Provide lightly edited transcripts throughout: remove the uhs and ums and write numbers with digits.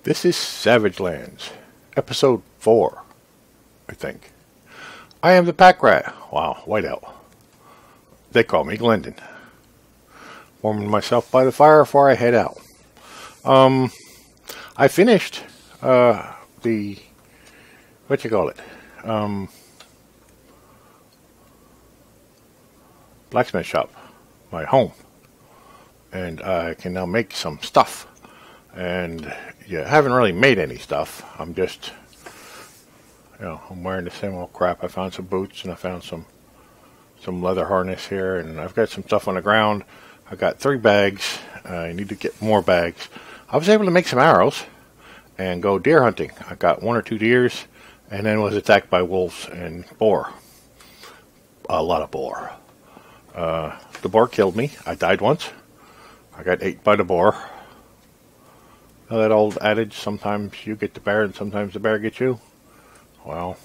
This is Savage Lands, episode 4, I think. I am the pack rat. Wow, whiteout. They call me Glendin. Warming myself by the fire before I head out. I finished the blacksmith shop, my home, and I can now make some stuff. And yeah, I haven't really made any stuff. I'm just, I'm wearing the same old crap. I found some boots and I found some leather harness here, and I've got some stuff on the ground. I got 3 bags. I need to get more bags. I was able to make some arrows and go deer hunting. I got 1 or 2 deers, and then was attacked by wolves and boar. A lot of boar. The boar killed me. I died once. I got ate by the boar. Know that old adage, sometimes you get the bear and sometimes the bear gets you? Well,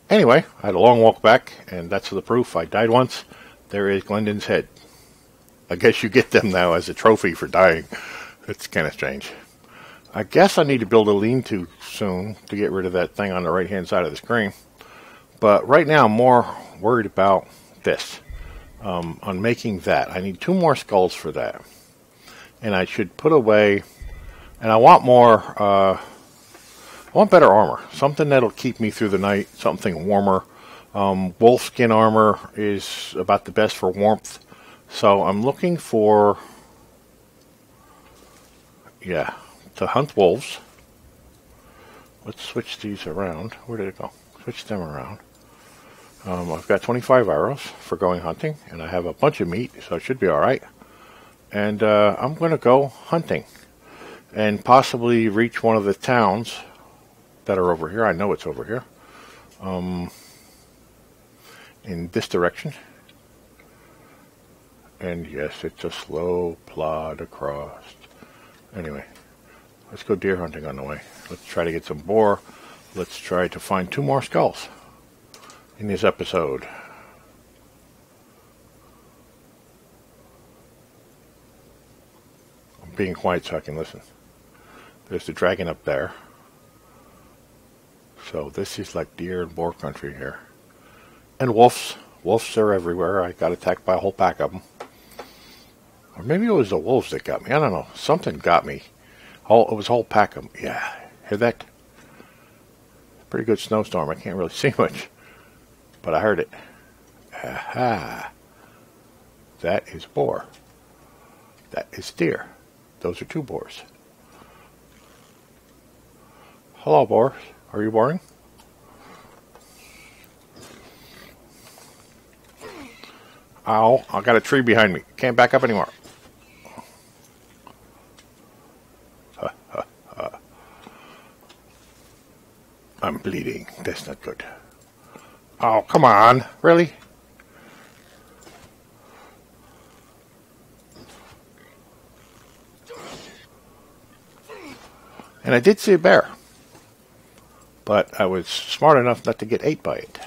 Anyway, I had a long walk back, and that's the proof. I died once. There is Glendin's head. I guess you get them now as a trophy for dying. It's kind of strange. I guess I need to build a lean-to soon to get rid of that thing on the right-hand side of the screen. But right now, I'm more worried about this. On making that. I need 2 more skulls for that. And I should put away... And I want more, I want better armor. Something that'll keep me through the night. Something warmer. Wolfskin armor is about the best for warmth. So I'm looking for, to hunt wolves. Let's switch these around. Where did it go? Switch them around. I've got 25 arrows for going hunting. And I have a bunch of meat, so it should be alright. And I'm going to go hunting. And possibly reach one of the towns that are over here. I know it's over here. In this direction. And yes, it's a slow plod across. Anyway, let's go deer hunting on the way. Let's try to get some boar. Let's try to find 2 more skulls in this episode. I'm being quiet so I can listen. There's the dragon up there. So this is like deer and boar country here. And wolves. Wolves are everywhere. I got attacked by a whole pack of them. Or maybe it was the wolves that got me. I don't know. Something got me. It was a whole pack of them. Yeah. Hear that? Pretty good snowstorm. I can't really see much. But I heard it. Aha. That is boar. That is deer. Those are 2 boars. Hello, boar. Are you boring? Ow, I got a tree behind me. Can't back up anymore. I'm bleeding. That's not good. Oh, come on. Really? And I did see a bear. But I was smart enough not to get ate by it.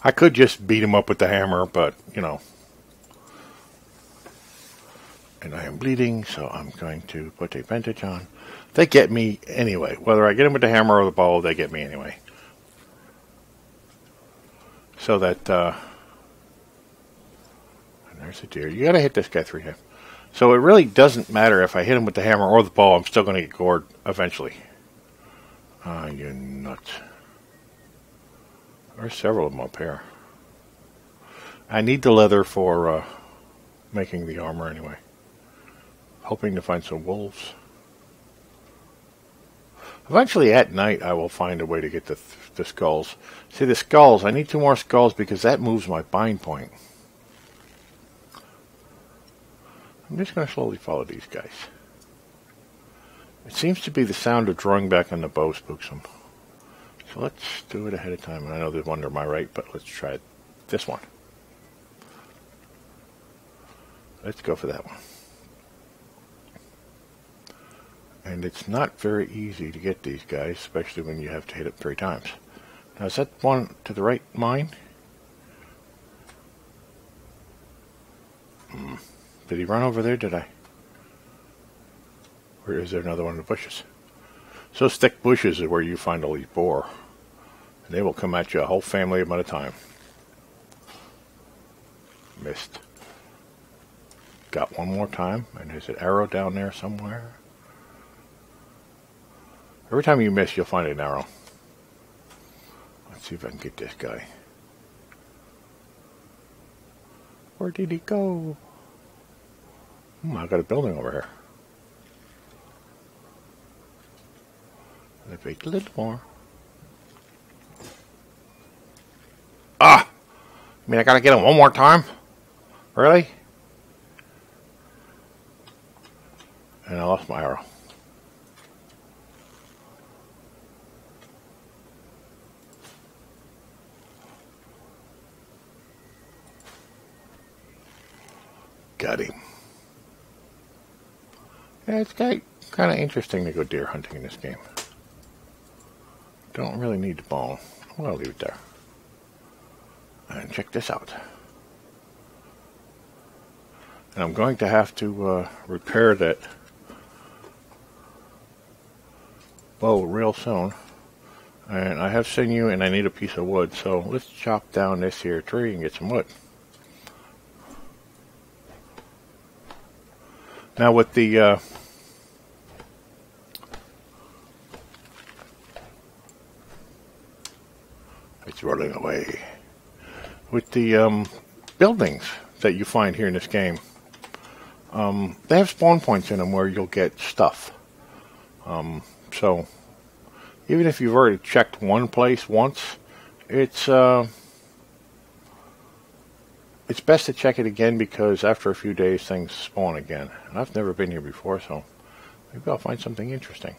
I could just beat him up with the hammer, but, And I am bleeding, so I'm going to put a bandage on. They get me anyway. Whether I get him with the hammer or the bow, they get me anyway. So that, and there's a deer. You gotta hit this guy 3 times. So it really doesn't matter if I hit him with the hammer or the bow, I'm still going to get gored eventually. You nuts. There's several of them up here. I need the leather for making the armor anyway. Hoping to find some wolves. Eventually at night I will find a way to get the skulls. See, the skulls, I need 2 more skulls because that moves my bind point. I'm just going to slowly follow these guys. It seems to be the sound of drawing back on the bow spooks them. So let's do it ahead of time. I know there's one to my right, but let's try this one. Let's go for that one. And it's not very easy to get these guys, especially when you have to hit it 3 times. Now, is that one to the right mine? Did he run over there? Did I? Or is there another one in the bushes? So thick bushes is where you find all these boar. And they will come at you a whole family at a time. Missed. Got one more time. And there's an arrow down there somewhere. Every time you miss, you'll find an arrow. Let's see if I can get this guy. Where did he go? I got a building over here. Elevate a little more. Ah! I mean, I gotta get him one more time? Really? And I lost my arrow. Got him. Yeah, it's kind of interesting to go deer hunting in this game. Don't really need the bone. I'm going to leave it there. And check this out. And I'm going to have to repair that bow real soon. And I have sinew and I need a piece of wood. So let's chop down this here tree and get some wood. Now with the it's running away. With the buildings that you find here in this game, they have spawn points in them where you'll get stuff. So even if you've already checked one place once, it's best to check it again because after a few days things spawn again. And I've never been here before, so maybe I'll find something interesting.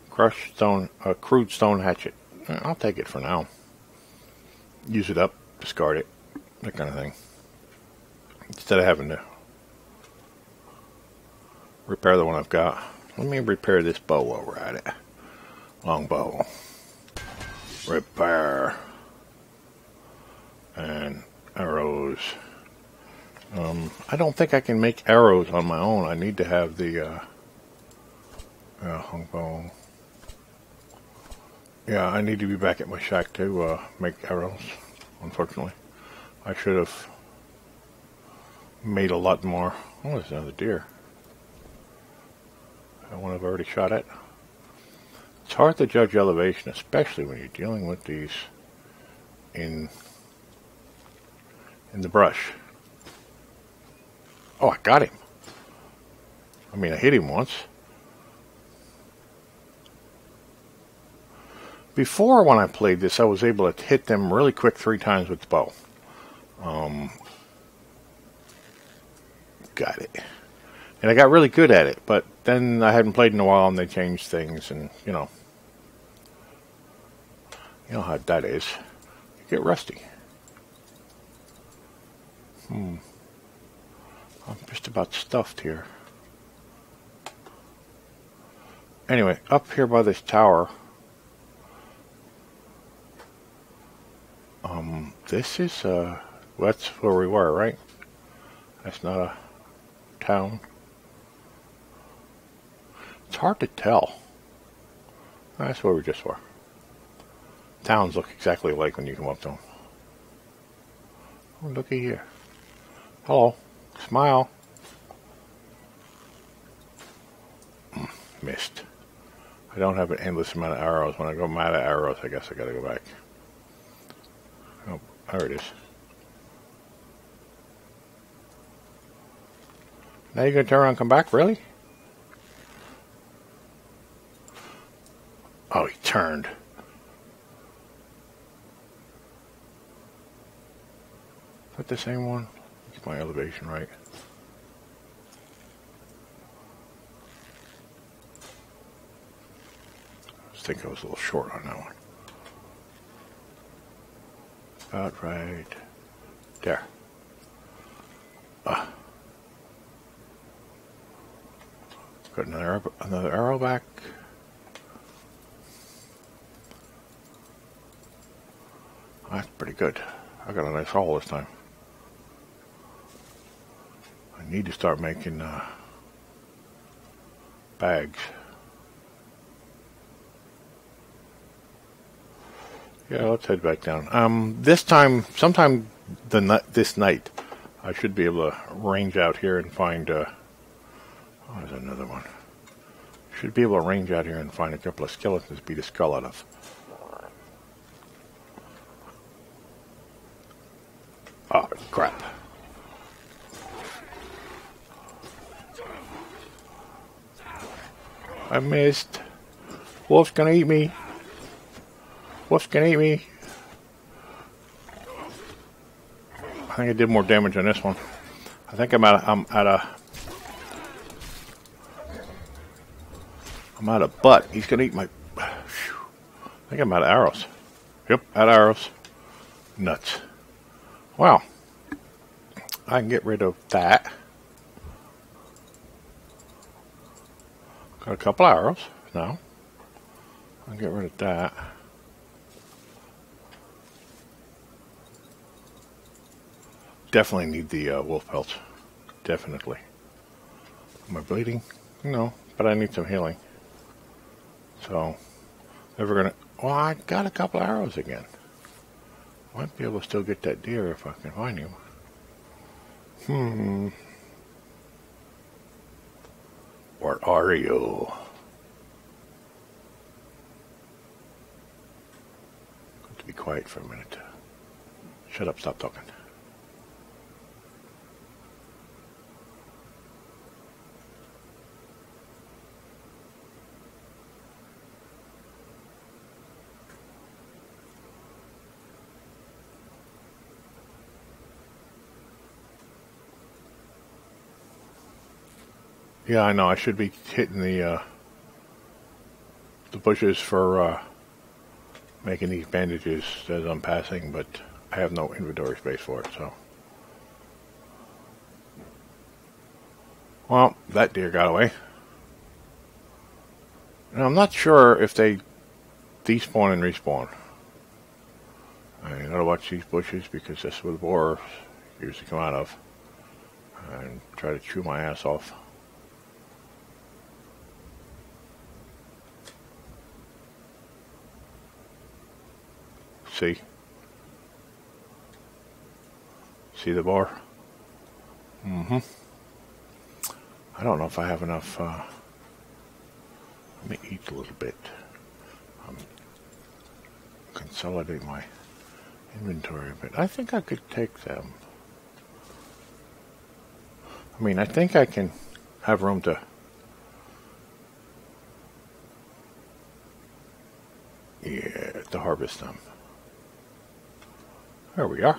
Crushed stone, crude stone hatchet. I'll take it for now. Use it up, discard it, that kind of thing. Instead of having to repair the one I've got. Let me repair this bow while we're at it. Long bow. Repair. And arrows. I don't think I can make arrows on my own. I need to have the long bow. Yeah, I need to be back at my shack to make arrows, unfortunately. I should have made a lot more. Oh, there's another deer. That one I've already shot at. It's hard to judge elevation, especially when you're dealing with these in the brush. Oh, I got him. I mean, I hit him once. Before, when I played this, I was able to hit them really quick 3 times with the bow. Got it. And I got really good at it, but then I hadn't played in a while and they changed things and, you know how that is. You get rusty. I'm just about stuffed here. Anyway, up here by this tower, this is, that's where we were, right? That's not a town. It's hard to tell. That's where we just were. Towns look exactly alike when you come up to them. Oh, looky here. Hello. Smile. Missed. I don't have an endless amount of arrows. When I go out of arrows, I guess I gotta go back. Oh, there it is. Now you're gonna turn around and come back? Really? Oh, he turned. Is that the same one? Get my elevation right. I think I was a little short on that one. About right there. Got another arrow back. That's pretty good. I got a nice haul this time. I need to start making bags. Yeah, let's head back down. This time, sometime this night, I should be able to range out here and find, oh, there's another one. Should be able to range out here and find a couple of skeletons to beat a skull out of. Oh, crap. I missed. Wolf's gonna eat me. Wolf's gonna eat me. I think I did more damage on this one. I think I'm out of butt. He's gonna eat my. I think I'm out of arrows. Yep, out of arrows. Nuts. Wow. I can get rid of that. Got a couple arrows now. I'll get rid of that. Definitely need the wolf pelts. Definitely. Am I bleeding? No, but I need some healing. So, never gonna. Well, I got a couple arrows again. Might be able to still get that deer if I can find him. Where are you? Got to be quiet for a minute. Shut up, stop talking. Yeah, I know. I should be hitting the bushes for making these bandages as I'm passing, but I have no inventory space for it, so. Well, that deer got away. And I'm not sure if they despawn and respawn. I gotta watch these bushes because that's where the boars usually come out of. And try to chew my ass off. See? See the bar? I don't know if I have enough. Let me eat a little bit. Consolidate my inventory a bit. I think I could take them. I mean, I think I can have room to. Yeah, to harvest them. There we are.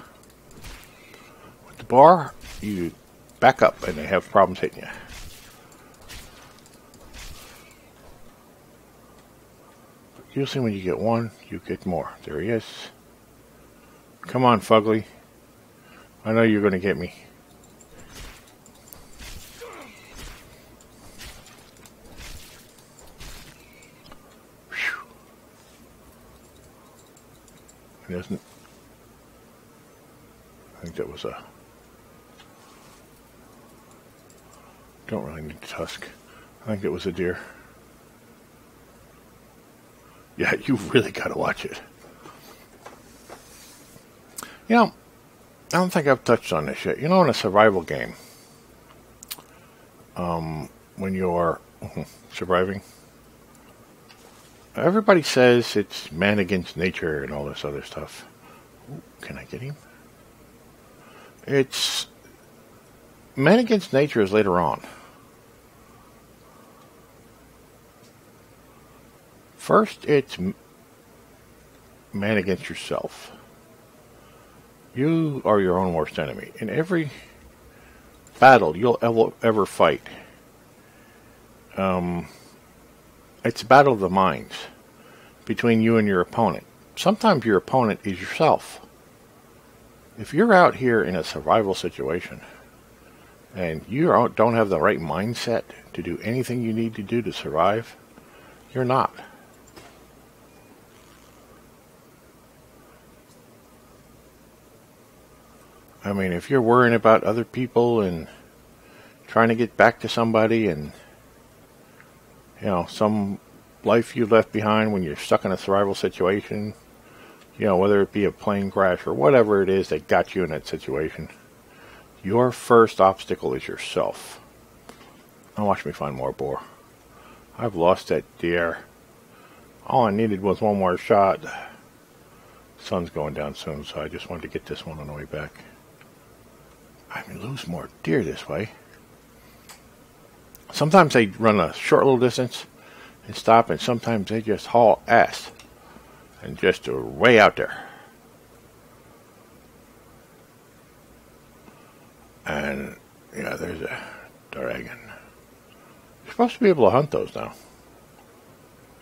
With the bar, you back up and they have problems hitting you. But usually when you get one, you get more. There he is. Come on, Fugly. I know you're going to get me. It doesn't. I think that was a. Don't really need the tusk. I think it was a deer. Yeah, you really got to watch it. You know, I don't think I've touched on this yet. You know, in a survival game, when you're surviving, everybody says it's man against nature and all this other stuff. Ooh, can I get him? It's man against nature is later on. First, it's man against yourself. You are your own worst enemy. In every battle you'll ever fight, it's a battle of the minds between you and your opponent. Sometimes your opponent is yourself. If you're out here in a survival situation and you don't have the right mindset to do anything you need to do to survive, you're not. I mean, if you're worrying about other people and trying to get back to somebody and You know, some life you left behind when you're stuck in a survival situation. You know, whether it be a plane crash or whatever it is that got you in that situation. Your first obstacle is yourself. Now watch me find more boar. I've lost that deer. All I needed was one more shot. Sun's going down soon, so I just wanted to get this one on the way back. I can lose more deer this way. Sometimes they run a short little distance and stop, and sometimes they just haul ass and just are way out there. And yeah, there's a dragon. You're supposed to be able to hunt those now.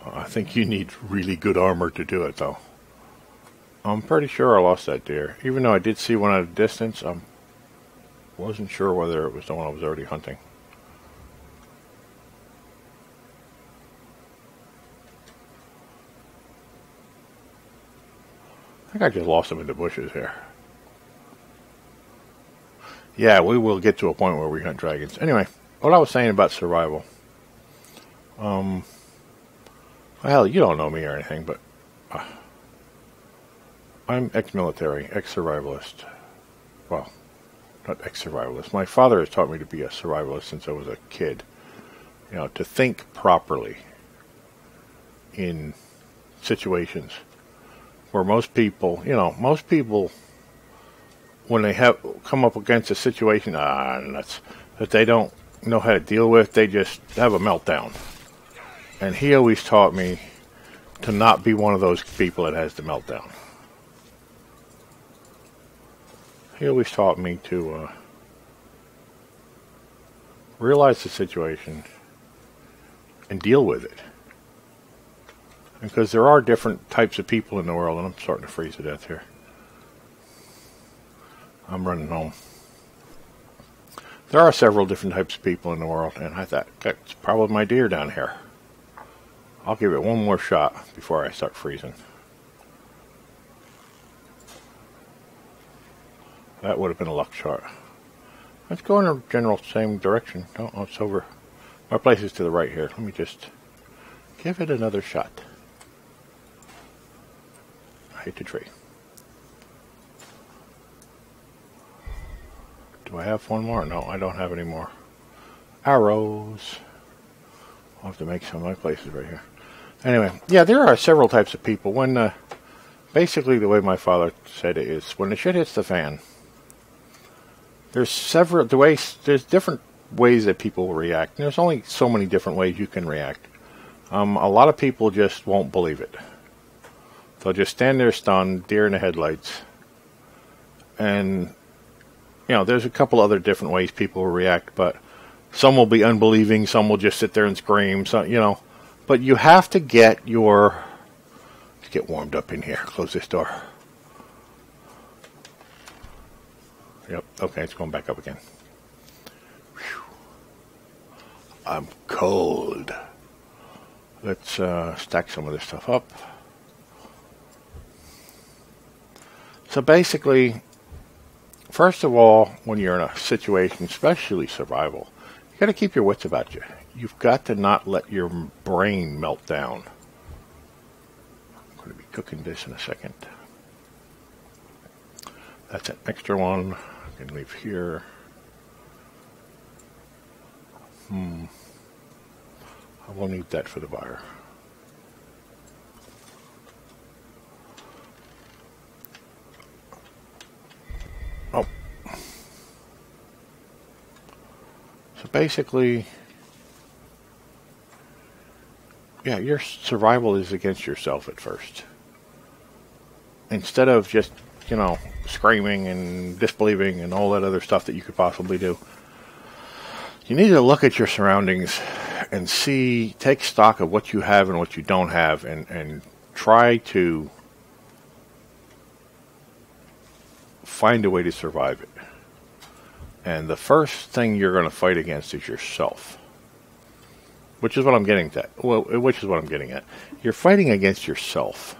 I think you need really good armor to do it, though. I'm pretty sure I lost that deer. Even though I did see one at a distance, I wasn't sure whether it was the one I was already hunting. I think I just lost him in the bushes here. Yeah, we will get to a point where we hunt dragons. Anyway, what I was saying about survival. Well, hell, you don't know me or anything, but I'm ex-military, ex-survivalist. Well, not ex-survivalist. My father has taught me to be a survivalist since I was a kid. You know, to think properly in situations where most people, when they have come up against a situation that they don't know how to deal with, they just have a meltdown. And he always taught me to not be one of those people that has the meltdown. He always taught me to realize the situation and deal with it. Because there are different types of people in the world, and I'm starting to freeze to death here. I'm running home. There are several different types of people in the world, and I thought, that's probably my deer down here. I'll give it one more shot before I start freezing. That would have been a luck shot. Let's go in the general same direction. No, it's over. My place is to the right here. Let me just give it another shot. I hit the tree. Do I have one more? No, I don't have any more. Arrows. I'll have to make some of my places right here. Anyway, yeah, there are several types of people. When, basically the way my father said it is, when the shit hits the fan, there's different ways that people will react. There's only so many different ways you can react. A lot of people just won't believe it. They'll just stand there stunned, deer in the headlights. And, there's a couple other different ways people will react, but some will be unbelieving, some will just sit there and scream, so, but you have to get let's get warmed up in here. Close this door. Yep, okay, it's going back up again. Whew. I'm cold. Let's stack some of this stuff up. So basically, first of all, when you're in a situation, especially survival, you got to keep your wits about you. You've got to not let your brain melt down. I'm going to be cooking this in a second. That's an extra one. I can leave here. I will need that for the buyer. Oh. So basically, yeah, your survival is against yourself at first. Instead of just, screaming and disbelieving and all that other stuff that you could possibly do, you need to look at your surroundings and take stock of what you have and what you don't have, and try to find a way to survive it. And the first thing you're going to fight against is yourself. Which is what I'm getting at. You're fighting against yourself.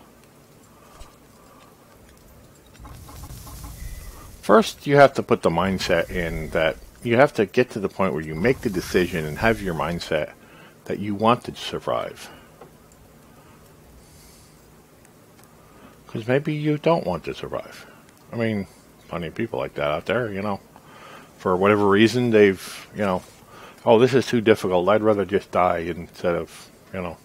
First, you have to put the mindset in that you have to get to the point where you make the decision and have your mindset that you want to survive. Because maybe you don't want to survive. I mean, plenty of people like that out there, you know. For whatever reason, they've, you know, oh, this is too difficult. I'd rather just die instead of, you know,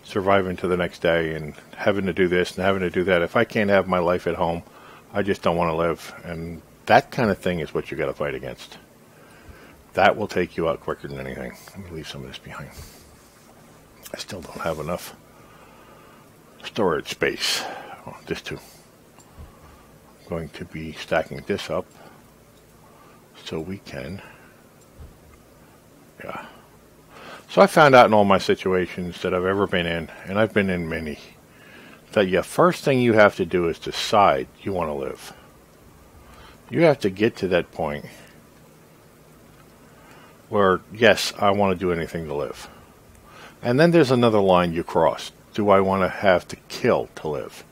surviving to the next day and having to do this and having to do that. If I can't have my life at home, I just don't want to live. And that kind of thing is what you got to fight against. That will take you out quicker than anything. Let me leave some of this behind. I still don't have enough storage space. Oh, this too. I'm going to be stacking this up so we can. Yeah. So I found out in all my situations that I've ever been in, and I've been in many, that the first thing you have to do is decide you want to live. You have to get to that point where, yes, I want to do anything to live. And then there's another line you cross. Do I want to have to kill to live?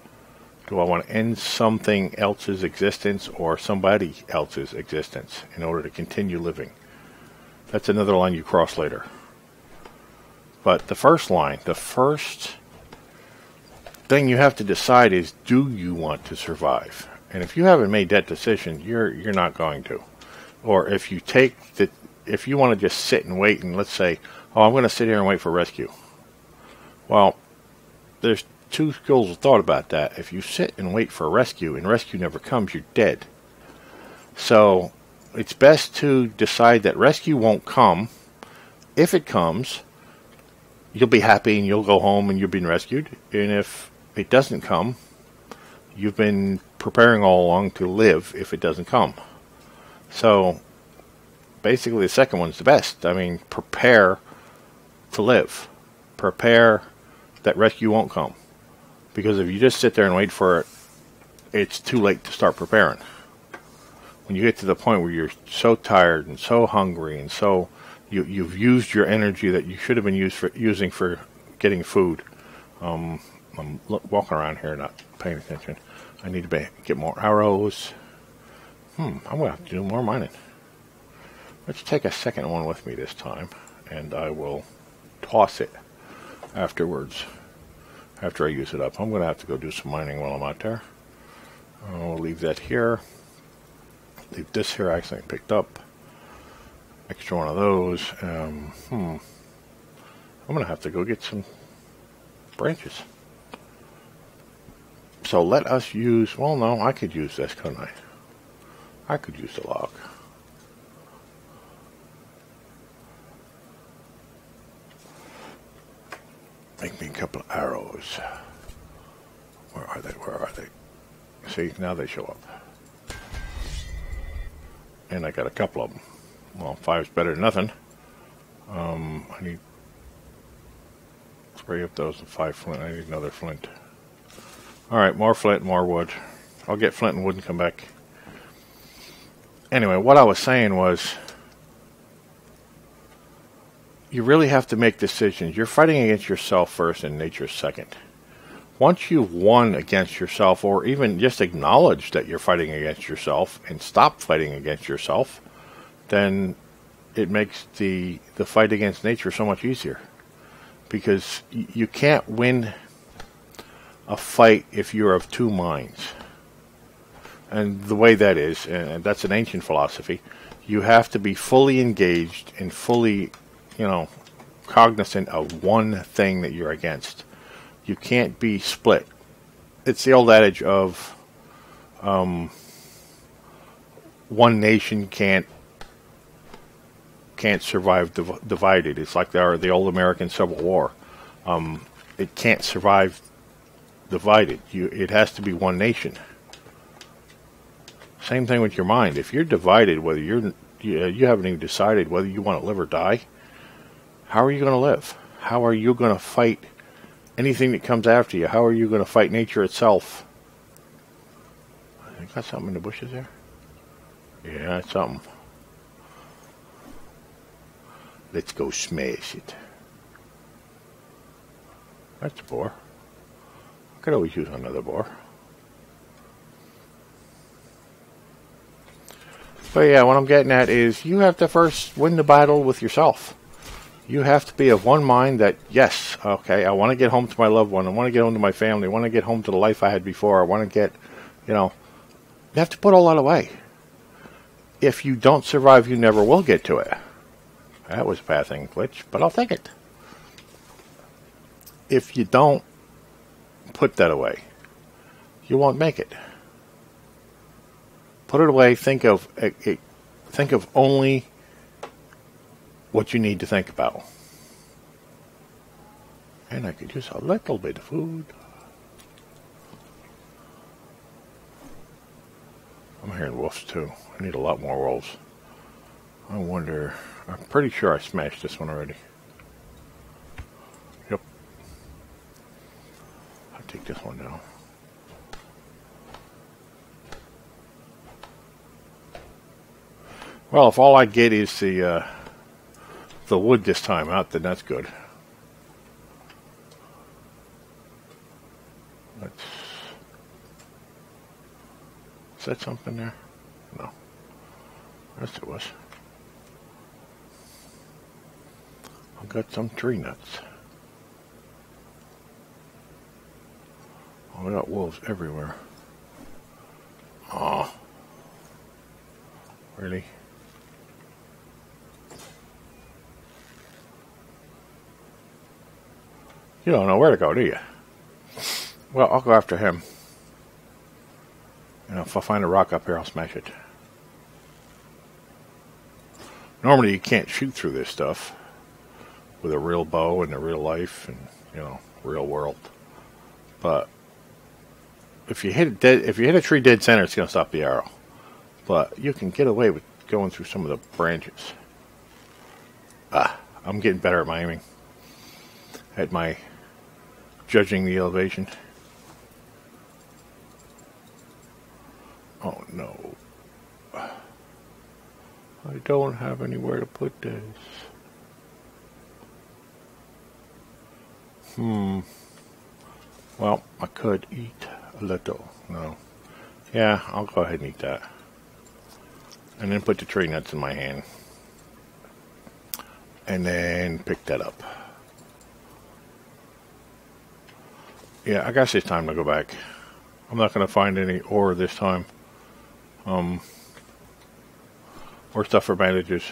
Do I want to end something else's existence or somebody else's existence in order to continue living? That's another line you cross later. But the first line, the first thing you have to decide is, do you want to survive? And if you haven't made that decision, you're not going to. Or if you if you want to just sit and wait and let's say, oh, I'm going to sit here and wait for rescue. Well, there's two schools of thought about that. If you sit and wait for rescue and rescue never comes, you're dead. So it's best to decide that rescue won't come. If it comes, you'll be happy and you'll go home and you've been rescued. And if it doesn't come, you've been preparing all along to live if it doesn't come. So basically the second one's the best. I mean, prepare to live. Prepare that rescue won't come. Because if you just sit there and wait for it, it's too late to start preparing. When you get to the point where you're so tired and so hungry and so you've used your energy that you should have been using for getting food. I'm walking around here not paying attention. I need to get more arrows. I'm going to have to do more mining. Let's take a second one with me this time, and I will toss it afterwards, after I use it up. I'm going to have to go do some mining while I'm out there. I'll leave that here. Leave this here. I accidentally picked up. Extra one of those. I'm going to have to go get some branches. So let us use, well, no, I could use this, couldn't I? I could use the log. Make me a couple of arrows. Where are they? Where are they? See, now they show up. And I got a couple of them. Well, 5's better than nothing. I need spray up those with 5 flint. I need another flint. Alright, more flint, more wood. I'll get flint and wood and come back. Anyway, what I was saying was, you really have to make decisions. You're fighting against yourself first and nature second. Once you've won against yourself, or even just acknowledge that you're fighting against yourself and stop fighting against yourself, then it makes the fight against nature so much easier. Because you can't win a fight if you're of two minds. And the way that is, and that's an ancient philosophy, you have to be fully engaged and fully, cognizant of one thing that you're against. You can't be split. It's the old adage of one nation can't survive divided. It's like the old American Civil War. It can't survive divided. It has to be one nation. Same thing with your mind. If you're divided, whether you haven't even decided whether you want to live or die, how are you going to live? How are you going to fight anything that comes after you? How are you going to fight nature itself? You got something in the bushes there? Yeah, that's something. Let's go smash it. That's a boar. I could always use another boar. But yeah, what I'm getting at is you have to first win the battle with yourself. You have to be of one mind that, yes, okay, I want to get home to my loved one. I want to get home to my family. I want to get home to the life I had before. I want to get, you have to put all that away. If you don't survive, you never will get to it. That was a passing glitch, but I'll take it. If you don't put that away, you won't make it. Put it away. Think of only what you need to think about. And I could use a little bit of food. I'm hearing wolves too. I need a lot more wolves. I wonder. I'm pretty sure I smashed this one already. Yep. I'll take this one down. Well, if all I get is the wood this time out, then that's good. Is that something there? No. Yes, it was. I've got some tree nuts. Oh, we got wolves everywhere. Oh. Really? You don't know where to go, do you? Well, I'll go after him. If I find a rock up here, I'll smash it. Normally, you can't shoot through this stuff with a real bow and a real life and, real world. But if you hit a tree dead center, it's going to stop the arrow. But you can get away with going through some of the branches. I'm getting better at my aiming. At my judging the elevation. Oh no. I don't have anywhere to put this. Well, I could eat a little. No. Yeah, I'll go ahead and eat that. And then put the tree nuts in my hand. And then pick that up. Yeah, I guess it's time to go back. I'm not going to find any ore this time. Or stuff for bandages.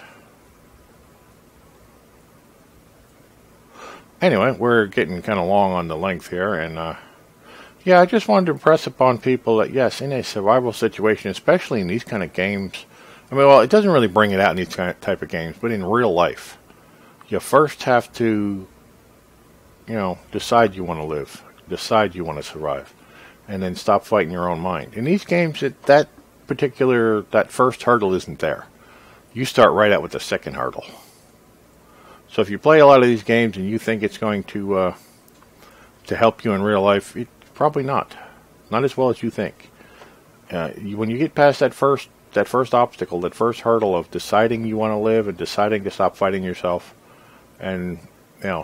Anyway, we're getting kind of long on the length here, and yeah, I just wanted to impress upon people that yes, in a survival situation, especially in these kind of games, it doesn't really bring it out in these type of games, but in real life, you first have to, decide you want to live, decide you want to survive, and then stop fighting your own mind. In these games, that first hurdle isn't there. You start right out with the second hurdle. So if you play a lot of these games and you think it's going to help you in real life, it's probably not. Not as well as you think. When you get past that first obstacle, that first hurdle of deciding you want to live and deciding to stop fighting yourself and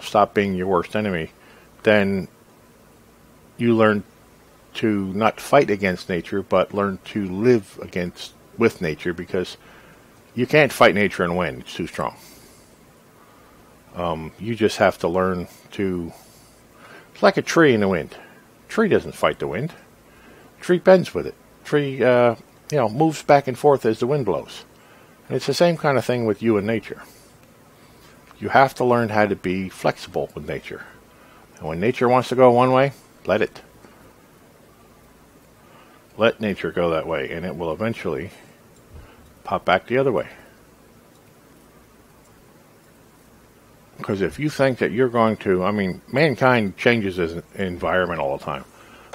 stop being your worst enemy, then you learn to not fight against nature, but learn to live with nature, because you can't fight nature and win. It's too strong. You just have to learn to... It's like a tree in the wind. A tree doesn't fight the wind. A tree bends with it. A tree, moves back and forth as the wind blows. And it's the same kind of thing with you and nature. You have to learn how to be flexible with nature. And when nature wants to go one way, let it. Let nature go that way, and it will eventually pop back the other way. Because if you think that you're going to, mankind changes its environment all the time.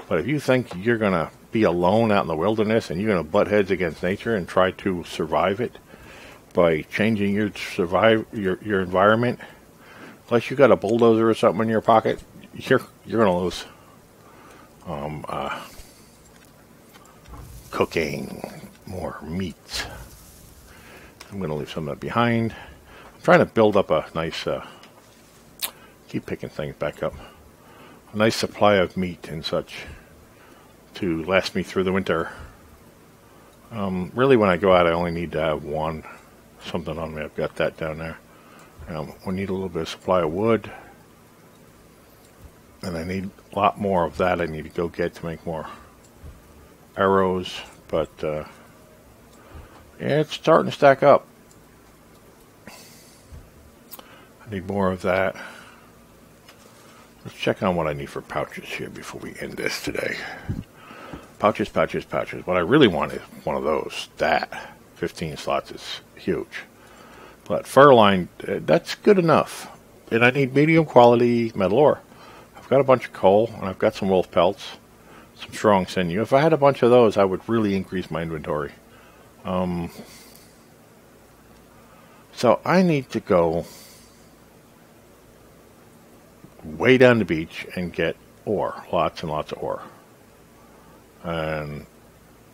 But if you think you're going to be alone out in the wilderness and you're going to butt heads against nature and try to survive it by changing your environment, unless you got a bulldozer or something in your pocket, you're going to lose. Cooking more meat. I'm going to leave some of that behind. I'm trying to build up a nice, keep picking things back up, a nice supply of meat and such to last me through the winter. Really, when I go out, I only need to have something on me. I've got that down there. We need a little bit of supply of wood. And I need a lot more of that I need to go get to make more arrows. But, yeah, it's starting to stack up. I need more of that. Let's check on what I need for pouches here before we end this today. Pouches, pouches, pouches. What I really want is one of those. That 15 slots is huge. But fur line, that's good enough. And I need medium quality metal ore. I've got a bunch of coal, and I've got some wolf pelts, some strong sinew. If I had a bunch of those, I would really increase my inventory. So I need to go way down the beach and get ore. Lots and lots of ore. And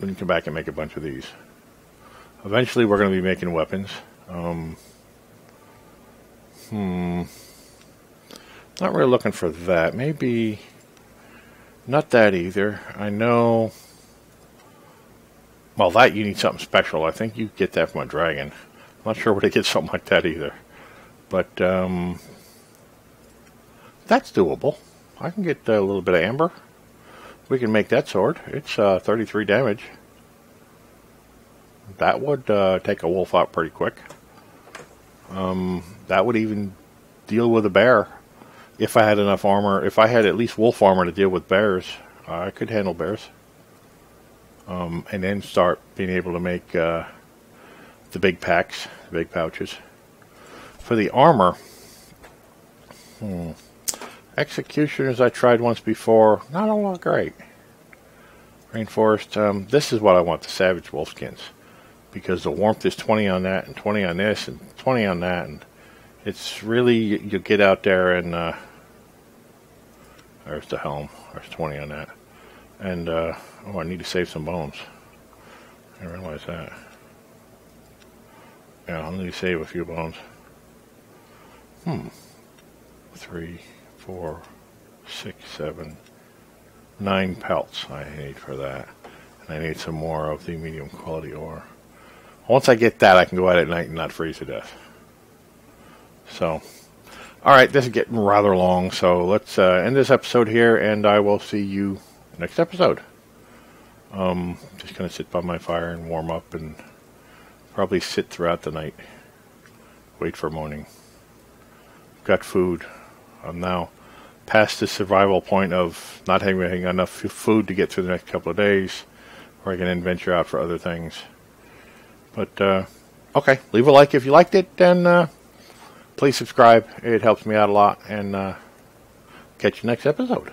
then come back and make a bunch of these. Eventually, we're going to be making weapons. Not really looking for that. Maybe not that either. I know. Well, that you need something special. I think you get that from a dragon. I'm not sure where to get something like that either. But that's doable. I can get a little bit of amber. We can make that sword. It's 33 damage. That would take a wolf out pretty quick. That would even deal with a bear. If I had enough armor, if I had at least wolf armor to deal with bears, I could handle bears. And then start being able to make the big packs, the big pouches. For the armor, Executioners I tried once before, not all great. Rainforest, this is what I want, the Savage Wolfskins. Because the warmth is 20 on that, and 20 on this, and 20 on that, and it's really, you get out there and, there's the helm, there's 20 on that. And, oh, I need to save some bones. I didn't realize that. Yeah, I'll need to save a few bones. 3, 4, 6, 7, 9 pelts I need for that. And I need some more of the medium quality ore. Once I get that, I can go out at night and not freeze to death. So, alright, this is getting rather long, so let's end this episode here, and I will see you next episode. Just going to sit by my fire and warm up, and probably sit throughout the night. Wait for morning. Got food. I'm now past the survival point of not having enough food to get through the next couple of days, where I can then venture out for other things. But, okay, leave a like if you liked it, and please subscribe. It helps me out a lot, and catch you next episode.